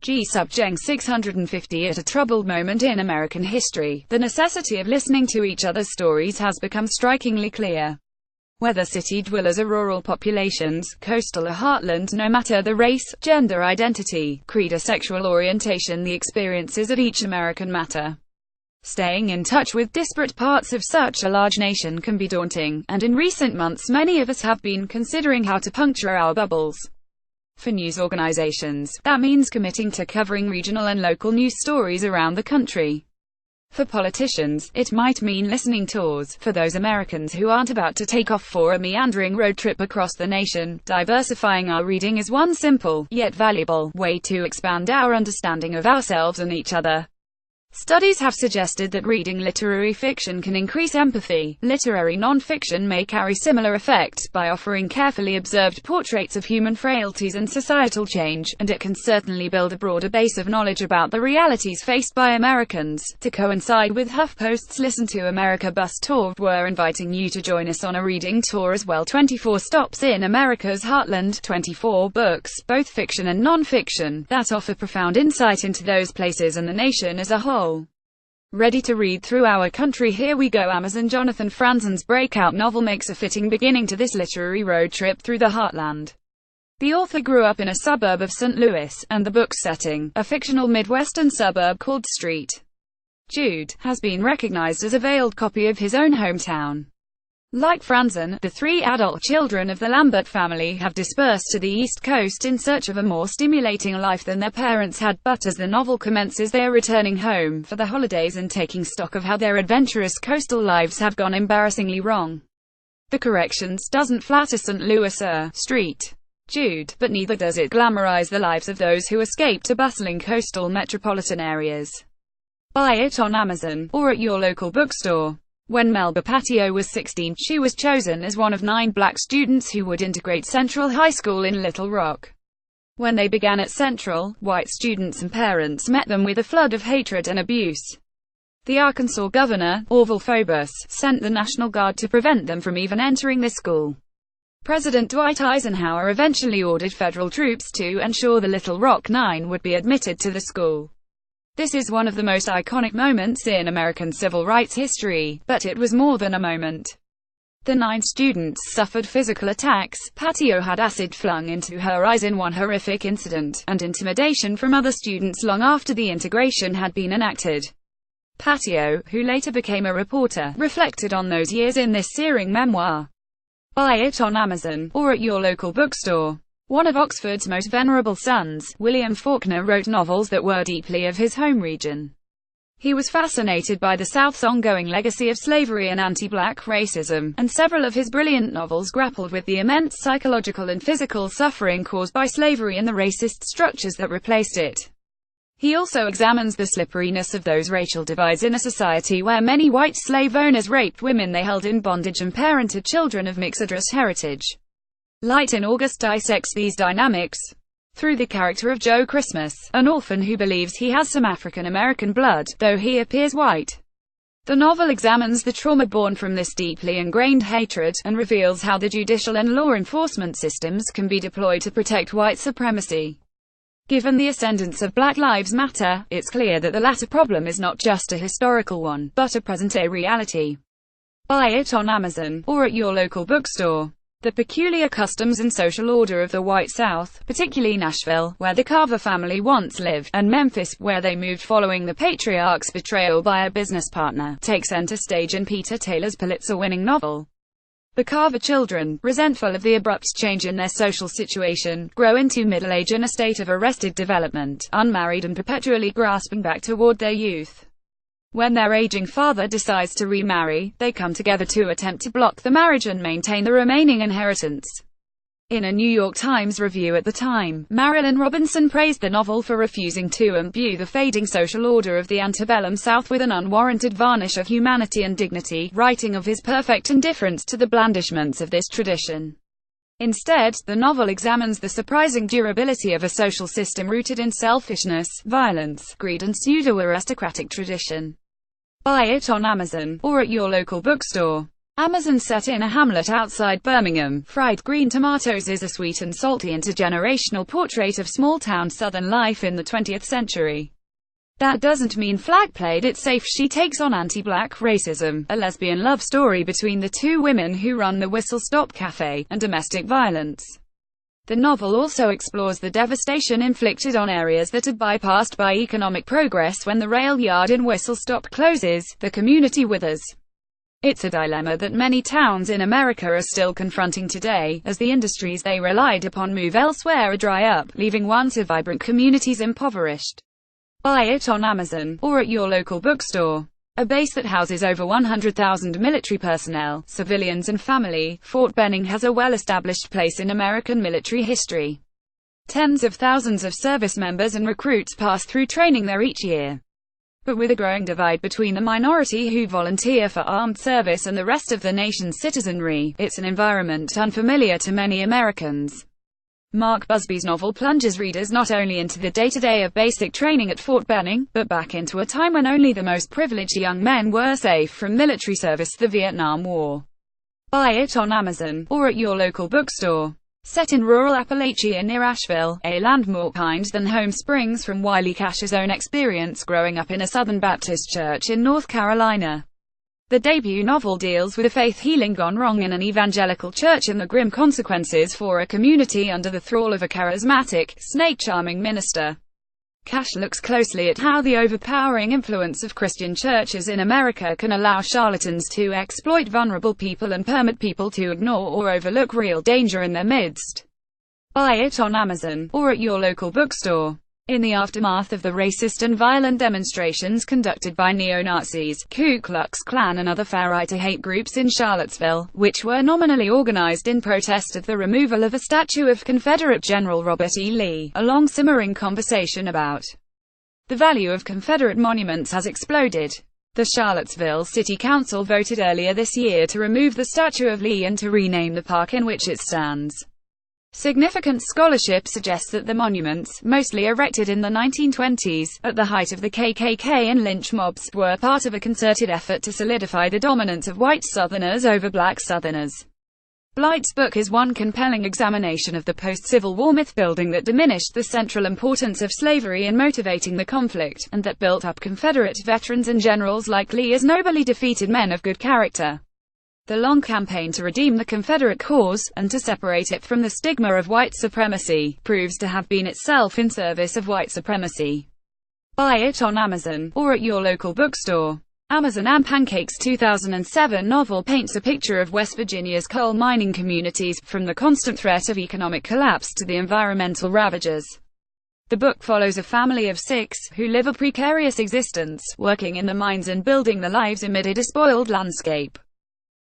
G. Subject 650. At a troubled moment in American history, the necessity of listening to each other's stories has become strikingly clear. Whether city dwellers or rural populations, coastal or heartland, no matter the race, gender identity, creed or sexual orientation, the experiences of each American matter. Staying in touch with disparate parts of such a large nation can be daunting, and in recent months many of us have been considering how to puncture our bubbles. For news organizations, that means committing to covering regional and local news stories around the country. For politicians, it might mean listening tours. For those Americans who aren't about to take off for a meandering road trip across the nation, diversifying our reading is one simple, yet valuable, way to expand our understanding of ourselves and each other. Studies have suggested that reading literary fiction can increase empathy. Literary non-fiction may carry similar effect, by offering carefully observed portraits of human frailties and societal change, and it can certainly build a broader base of knowledge about the realities faced by Americans. To coincide with HuffPost's Listen to America bus tour, we're inviting you to join us on a reading tour as well. 24 stops in America's heartland, 24 books, both fiction and non-fiction, that offer profound insight into those places and the nation as a whole. Ready to read through our country? Here we go. Amazon. Jonathan Franzen's breakout novel makes a fitting beginning to this literary road trip through the heartland. The author grew up in a suburb of St. Louis, and the book's setting, a fictional Midwestern suburb called St. Jude, has been recognized as a veiled copy of his own hometown. Like Franzen, the three adult children of the Lambert family have dispersed to the East Coast in search of a more stimulating life than their parents had, but as the novel commences they are returning home for the holidays and taking stock of how their adventurous coastal lives have gone embarrassingly wrong. The corrections doesn't flatter St. Louis or St. Jude, but neither does it glamorize the lives of those who escape to bustling coastal metropolitan areas. Buy it on Amazon, or at your local bookstore. When Melba Patio was 16, she was chosen as one of 9 black students who would integrate Central High School in Little Rock. When they began at Central, white students and parents met them with a flood of hatred and abuse. The Arkansas governor, Orval Faubus, sent the National Guard to prevent them from even entering the school. President Dwight Eisenhower eventually ordered federal troops to ensure the Little Rock 9 would be admitted to the school. This is one of the most iconic moments in American civil rights history, but it was more than a moment. The 9 students suffered physical attacks, Patio had acid flung into her eyes in one horrific incident, and intimidation from other students long after the integration had been enacted. Patio, who later became a reporter, reflected on those years in this searing memoir. Buy it on Amazon, or at your local bookstore. One of Oxford's most venerable sons, William Faulkner, wrote novels that were deeply of his home region. He was fascinated by the South's ongoing legacy of slavery and anti-black racism, and several of his brilliant novels grappled with the immense psychological and physical suffering caused by slavery and the racist structures that replaced it. He also examines the slipperiness of those racial divides in a society where many white slave owners raped women they held in bondage and parented children of mixed race heritage. Light in August dissects these dynamics through the character of Joe Christmas, an orphan who believes he has some African-American blood, though he appears white. The novel examines the trauma born from this deeply ingrained hatred, and reveals how the judicial and law enforcement systems can be deployed to protect white supremacy. Given the ascendance of Black Lives Matter, it's clear that the latter problem is not just a historical one, but a present-day reality. Buy it on Amazon, or at your local bookstore. The peculiar customs and social order of the White South, particularly Nashville, where the Carver family once lived, and Memphis, where they moved following the patriarch's betrayal by a business partner, take center stage in Peter Taylor's Pulitzer-winning novel. The Carver children, resentful of the abrupt change in their social situation, grow into middle age in a state of arrested development, unmarried and perpetually grasping back toward their youth. When their aging father decides to remarry, they come together to attempt to block the marriage and maintain the remaining inheritance. In a New York Times review at the time, Marilyn Robinson praised the novel for refusing to imbue the fading social order of the antebellum South with an unwarranted varnish of humanity and dignity, writing of his perfect indifference to the blandishments of this tradition. Instead, the novel examines the surprising durability of a social system rooted in selfishness, violence, greed and pseudo-aristocratic tradition. Buy it on Amazon, or at your local bookstore. Amazon, set in a hamlet outside Birmingham, Fried Green Tomatoes is a sweet and salty intergenerational portrait of small-town southern life in the 20th century. That doesn't mean Flag played it safe. She takes on anti-black racism, a lesbian love story between the two women who run the Whistle Stop Cafe, and domestic violence. The novel also explores the devastation inflicted on areas that are bypassed by economic progress when the rail yard in Whistle Stop closes, the community withers. It's a dilemma that many towns in America are still confronting today, as the industries they relied upon move elsewhere or dry up, leaving once vibrant communities impoverished. Buy it on Amazon, or at your local bookstore. A base that houses over 100,000 military personnel, civilians and family, Fort Benning has a well-established place in American military history. Tens of thousands of service members and recruits pass through training there each year. But with a growing divide between the minority who volunteer for armed service and the rest of the nation's citizenry, it's an environment unfamiliar to many Americans. Mark Busby's novel plunges readers not only into the day-to-day of basic training at Fort Benning, but back into a time when only the most privileged young men were safe from military service, the Vietnam War. Buy it on Amazon, or at your local bookstore. Set in rural Appalachia near Asheville, a land more kind than home springs from Wiley Cash's own experience growing up in a Southern Baptist church in North Carolina. The debut novel deals with a faith healing gone wrong in an evangelical church and the grim consequences for a community under the thrall of a charismatic, snake-charming minister. Cash looks closely at how the overpowering influence of Christian churches in America can allow charlatans to exploit vulnerable people and permit people to ignore or overlook real danger in their midst. Buy it on Amazon, or at your local bookstore. In the aftermath of the racist and violent demonstrations conducted by neo-Nazis, Ku Klux Klan and other far-right hate groups in Charlottesville, which were nominally organized in protest of the removal of a statue of Confederate General Robert E. Lee, a long-simmering conversation about the value of Confederate monuments has exploded. The Charlottesville City Council voted earlier this year to remove the statue of Lee and to rename the park in which it stands. Significant scholarship suggests that the monuments, mostly erected in the 1920s, at the height of the KKK and lynch mobs, were part of a concerted effort to solidify the dominance of white Southerners over black Southerners. Blight's book is one compelling examination of the post-Civil War myth-building that diminished the central importance of slavery in motivating the conflict, and that built up Confederate veterans and generals like Lee as nobly defeated men of good character. The long campaign to redeem the Confederate cause, and to separate it from the stigma of white supremacy, proves to have been itself in service of white supremacy. Buy it on Amazon, or at your local bookstore. Amazon and Pancake's 2007 novel paints a picture of West Virginia's coal mining communities, from the constant threat of economic collapse to the environmental ravages. The book follows a family of 6, who live a precarious existence, working in the mines and building their lives amid a despoiled landscape.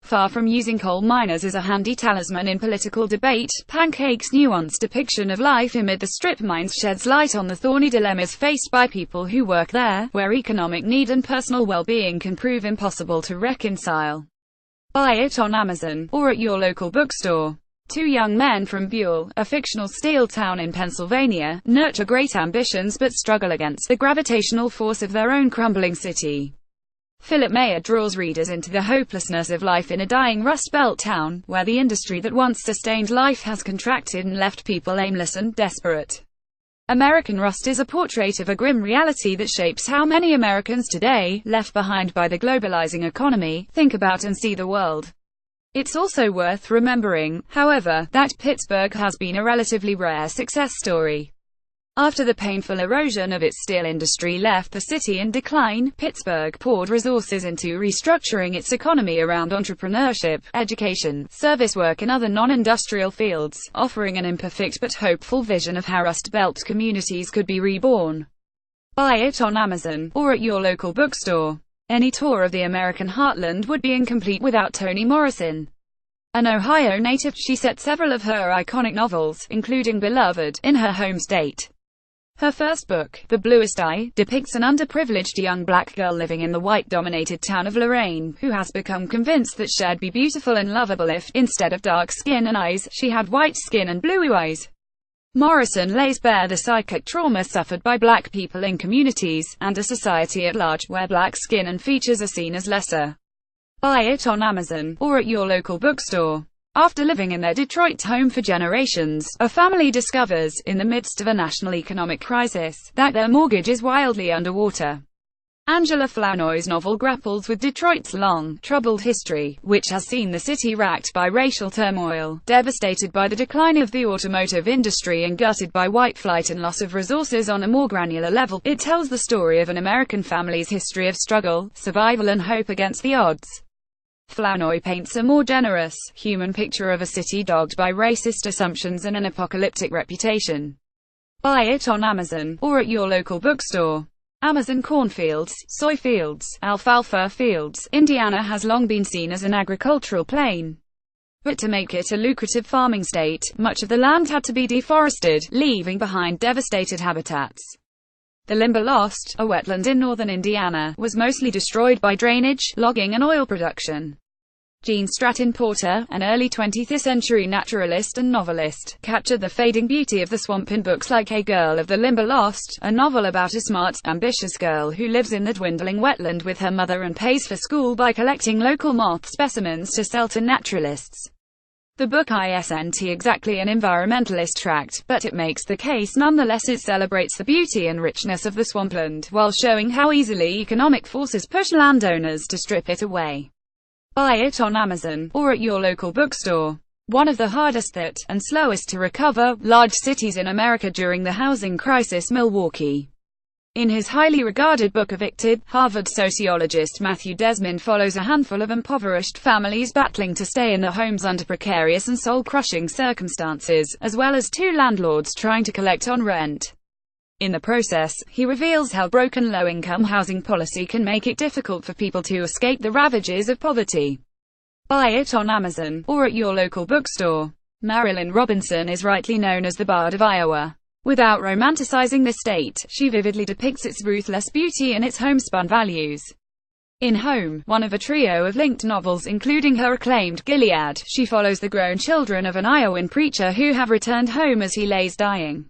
Far from using coal miners as a handy talisman in political debate, Pancake's nuanced depiction of life amid the strip mines sheds light on the thorny dilemmas faced by people who work there, where economic need and personal well-being can prove impossible to reconcile. Buy it on Amazon, or at your local bookstore. Two young men from Buell, a fictional steel town in Pennsylvania, nurture great ambitions but struggle against the gravitational force of their own crumbling city. Philip Mayer draws readers into the hopelessness of life in a dying Rust Belt town, where the industry that once sustained life has contracted and left people aimless and desperate. American Rust is a portrait of a grim reality that shapes how many Americans today, left behind by the globalizing economy, think about and see the world. It's also worth remembering, however, that Pittsburgh has been a relatively rare success story. After the painful erosion of its steel industry left the city in decline, Pittsburgh poured resources into restructuring its economy around entrepreneurship, education, service work and other non-industrial fields, offering an imperfect but hopeful vision of how Rust Belt communities could be reborn. Buy it on Amazon, or at your local bookstore. Any tour of the American heartland would be incomplete without Toni Morrison. An Ohio native, she set several of her iconic novels, including Beloved, in her home state. Her first book, The Bluest Eye, depicts an underprivileged young black girl living in the white-dominated town of Lorain, who has become convinced that she'd be beautiful and lovable if, instead of dark skin and eyes, she had white skin and blue eyes. Morrison lays bare the psychic trauma suffered by black people in communities, and a society at large, where black skin and features are seen as lesser. Buy it on Amazon, or at your local bookstore. After living in their Detroit home for generations, a family discovers, in the midst of a national economic crisis, that their mortgage is wildly underwater. Angela Flournoy's novel grapples with Detroit's long, troubled history, which has seen the city racked by racial turmoil, devastated by the decline of the automotive industry and gutted by white flight and loss of resources. On a more granular level, it tells the story of an American family's history of struggle, survival and hope against the odds. Flournoy paints a more generous, human picture of a city dogged by racist assumptions and an apocalyptic reputation. Buy it on Amazon, or at your local bookstore. Amazon cornfields, soy fields, alfalfa fields. Indiana has long been seen as an agricultural plain. But to make it a lucrative farming state, much of the land had to be deforested, leaving behind devastated habitats. The Limberlost, a wetland in northern Indiana, was mostly destroyed by drainage, logging and oil production. Gene Stratton Porter, an early 20th century naturalist and novelist, captured the fading beauty of the swamp in books like A Girl of the Limberlost, a novel about a smart, ambitious girl who lives in the dwindling wetland with her mother and pays for school by collecting local moth specimens to sell to naturalists. The book isn't exactly an environmentalist tract, but it makes the case nonetheless. It celebrates the beauty and richness of the swampland, while showing how easily economic forces push landowners to strip it away. Buy it on Amazon, or at your local bookstore. One of the hardest hit, and slowest to recover, large cities in America during the housing crisis, Milwaukee. In his highly regarded book Evicted, Harvard sociologist Matthew Desmond follows a handful of impoverished families battling to stay in their homes under precarious and soul-crushing circumstances, as well as two landlords trying to collect on rent. In the process, he reveals how broken low-income housing policy can make it difficult for people to escape the ravages of poverty. Buy it on Amazon, or at your local bookstore. Marilynne Robinson is rightly known as the Bard of Iowa. Without romanticizing the state, she vividly depicts its ruthless beauty and its homespun values. In Home, one of a trio of linked novels including her acclaimed Gilead, she follows the grown children of an Iowan preacher who have returned home as he lays dying.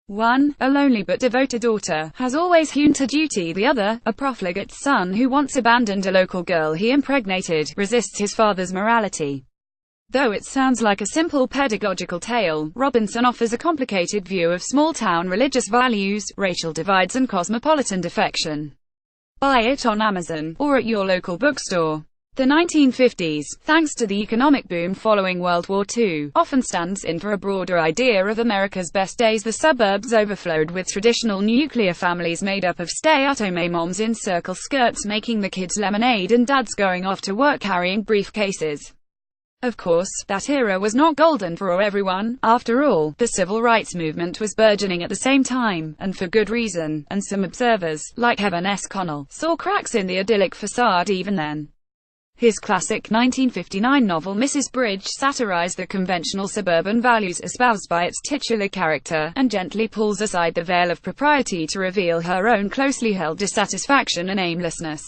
One, a lonely but devoted daughter, has always hewn to duty. The other, a profligate son who once abandoned a local girl he impregnated, resists his father's morality. Though it sounds like a simple pedagogical tale, Robinson offers a complicated view of small-town religious values, racial divides and cosmopolitan defection. Buy it on Amazon, or at your local bookstore. The 1950s, thanks to the economic boom following World War II, often stands in for a broader idea of America's best days. The suburbs overflowed with traditional nuclear families made up of stay-at-home moms in circle skirts making the kids lemonade and dads going off to work carrying briefcases. Of course, that era was not golden for everyone. After all, the civil rights movement was burgeoning at the same time, and for good reason, and some observers, like Evan S. Connell, saw cracks in the idyllic facade even then. His classic 1959 novel Mrs. Bridge satirized the conventional suburban values espoused by its titular character, and gently pulls aside the veil of propriety to reveal her own closely held dissatisfaction and aimlessness.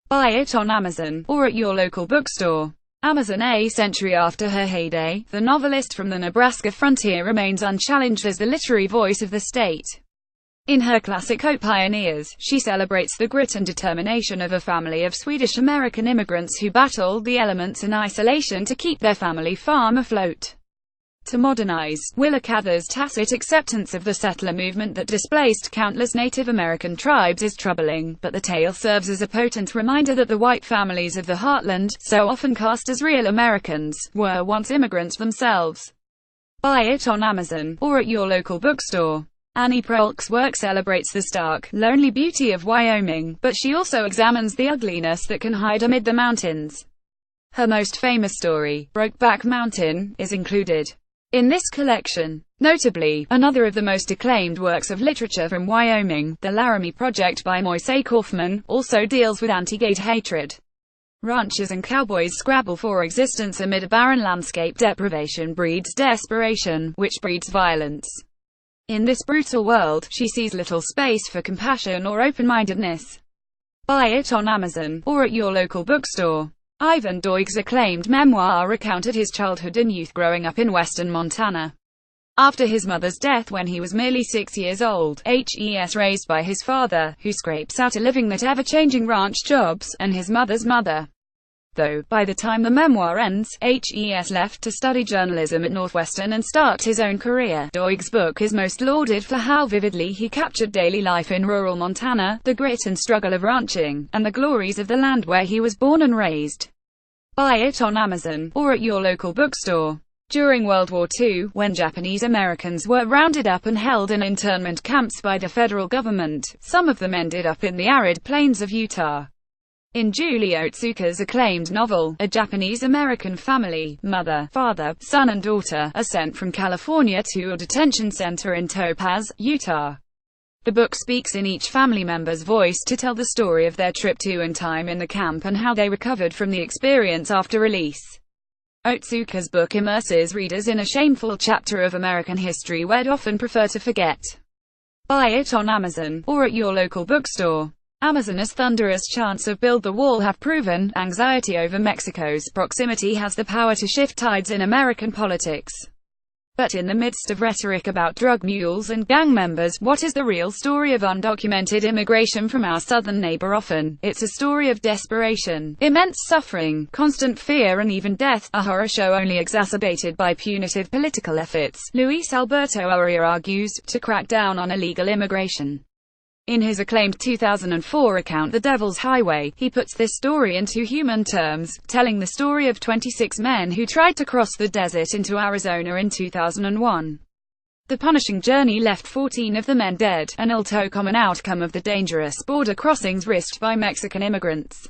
Buy it on Amazon, or at your local bookstore. Amazon. A century after her heyday, the novelist from the Nebraska frontier remains unchallenged as the literary voice of the state. In her classic Hope Pioneers, she celebrates the grit and determination of a family of Swedish-American immigrants who battled the elements in isolation to keep their family farm afloat. To modernize, Willa Cather's tacit acceptance of the settler movement that displaced countless Native American tribes is troubling, but the tale serves as a potent reminder that the white families of the heartland, so often cast as real Americans, were once immigrants themselves. Buy it on Amazon, or at your local bookstore. Annie Proulx's work celebrates the stark, lonely beauty of Wyoming, but she also examines the ugliness that can hide amid the mountains. Her most famous story, Brokeback Mountain, is included in this collection. Notably, another of the most acclaimed works of literature from Wyoming, The Laramie Project by Moise Kaufman, also deals with anti-gay hatred. Ranchers and cowboys scrabble for existence amid a barren landscape. Deprivation breeds desperation, which breeds violence. In this brutal world, she sees little space for compassion or open-mindedness. Buy it on Amazon, or at your local bookstore. Ivan Doig's acclaimed memoir recounted his childhood and youth growing up in western Montana. After his mother's death when he was merely 6 years old, Hes raised by his father, who scrapes out a living at ever-changing ranch jobs, and his mother's mother. though. By the time the memoir ends, Hes left to study journalism at Northwestern and start his own career. Doig's book is most lauded for how vividly he captured daily life in rural Montana, the grit and struggle of ranching, and the glories of the land where he was born and raised. Buy it on Amazon, or at your local bookstore. During World War II, when Japanese Americans were rounded up and held in internment camps by the federal government, some of them ended up in the arid plains of Utah. In Julie Otsuka's acclaimed novel, a Japanese-American family, mother, father, son and daughter, are sent from California to a detention center in Topaz, Utah. The book speaks in each family member's voice to tell the story of their trip to and time in the camp and how they recovered from the experience after release. Otsuka's book immerses readers in a shameful chapter of American history we'd often prefer to forget. Buy it on Amazon, or at your local bookstore. Amazon's thunderous chants of Build the Wall have proven, anxiety over Mexico's proximity has the power to shift tides in American politics. But in the midst of rhetoric about drug mules and gang members, what is the real story of undocumented immigration from our southern neighbor? Often, it's a story of desperation, immense suffering, constant fear and even death, a horror show only exacerbated by punitive political efforts, Luis Alberto Urrea argues, to crack down on illegal immigration. In his acclaimed 2004 account The Devil's Highway, he puts this story into human terms, telling the story of 26 men who tried to cross the desert into Arizona in 2001. The punishing journey left 14 of the men dead, an all-too-common outcome of the dangerous border crossings risked by Mexican immigrants.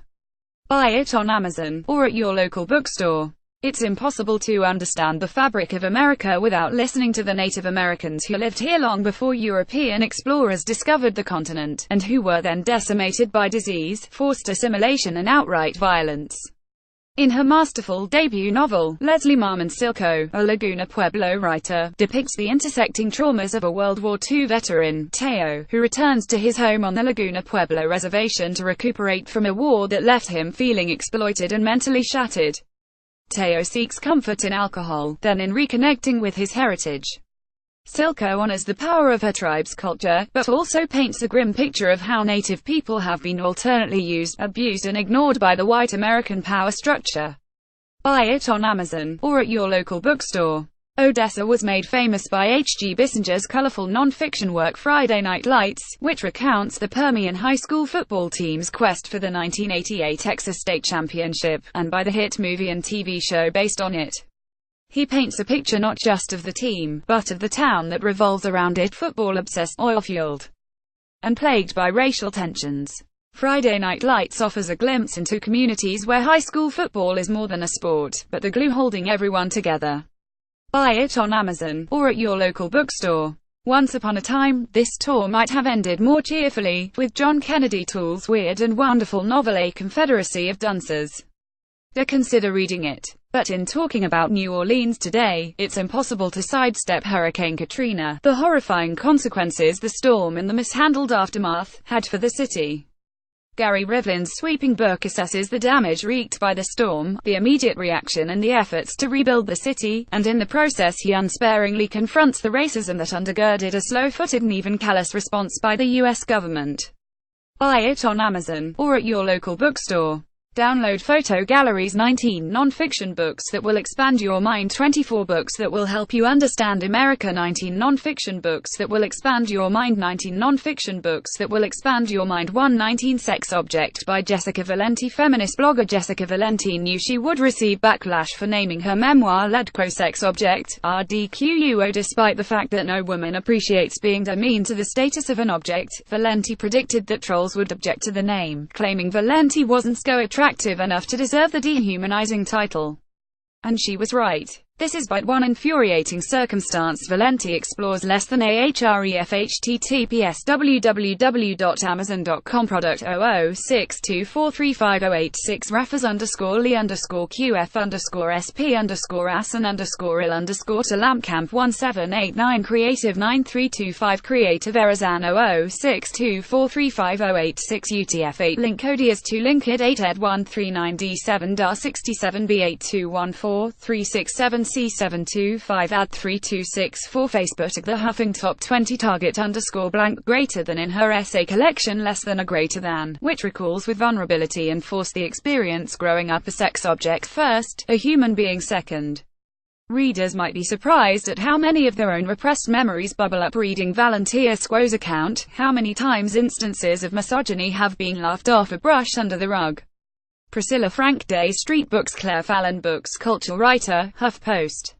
Buy it on Amazon, or at your local bookstore. It's impossible to understand the fabric of America without listening to the Native Americans who lived here long before European explorers discovered the continent, and who were then decimated by disease, forced assimilation and outright violence. In her masterful debut novel, Leslie Marmon Silko, a Laguna Pueblo writer, depicts the intersecting traumas of a World War II veteran, Teo, who returns to his home on the Laguna Pueblo reservation to recuperate from a war that left him feeling exploited and mentally shattered. Teo seeks comfort in alcohol, then in reconnecting with his heritage. Silko honors the power of her tribe's culture, but also paints a grim picture of how Native people have been alternately used, abused and ignored by the white American power structure. Buy it on Amazon, or at your local bookstore. Odessa was made famous by H.G. Bissinger's colorful non-fiction work Friday Night Lights, which recounts the Permian high school football team's quest for the 1988 Texas State Championship, and by the hit movie and TV show based on it. He paints a picture not just of the team, but of the town that revolves around it, football-obsessed, oil-fueled, and plagued by racial tensions. Friday Night Lights offers a glimpse into communities where high school football is more than a sport, but the glue holding everyone together. Buy it on Amazon, or at your local bookstore. Once upon a time, this tour might have ended more cheerfully, with John Kennedy Toole's weird and wonderful novel A Confederacy of Dunces. To consider reading it. But in talking about New Orleans today, it's impossible to sidestep Hurricane Katrina, the horrifying consequences the storm and the mishandled aftermath had for the city. Gary Rivlin's sweeping book assesses the damage wreaked by the storm, the immediate reaction and the efforts to rebuild the city, and in the process he unsparingly confronts the racism that undergirded a slow-footed and even callous response by the U.S. government. Buy it on Amazon, or at your local bookstore. Download Photo Gallery's 19 non-fiction books that will expand your mind, 24 books that will help you understand America, 19 non-fiction books that will expand your mind, 19 non-fiction books that will expand your mind. 19 Sex Object by Jessica Valenti. Feminist blogger Jessica Valenti knew she would receive backlash for naming her memoir Ledco Sex Object, RDQUO. Despite the fact that no woman appreciates being demeaned to the status of an object, Valenti predicted that trolls would object to the name, claiming Valenti wasn't attractive enough to deserve the dehumanizing title. And she was right. This is but one infuriating circumstance Valenti explores less than ahref. https www.amazon.com product 0062435086 raffers _lee _qf _sp _asan _il to lampcamp 1789 creative 9325 creative erazan 0062435086 utf8 link codias 2 linked 8 ed 139d7 dar 67b 8214 367 C725 add 3264 Facebook The Huffing Top 20 target _ blank greater than in her essay collection less than or greater than, which recalls with vulnerability and force the experience growing up a sex object first, a human being second. Readers might be surprised at how many of their own repressed memories bubble up reading Valentia Squo's account, how many times instances of misogyny have been laughed off or brushed under the rug. Priscilla Frank, Day Street Books, Claire Fallon Books, cultural writer, HuffPost.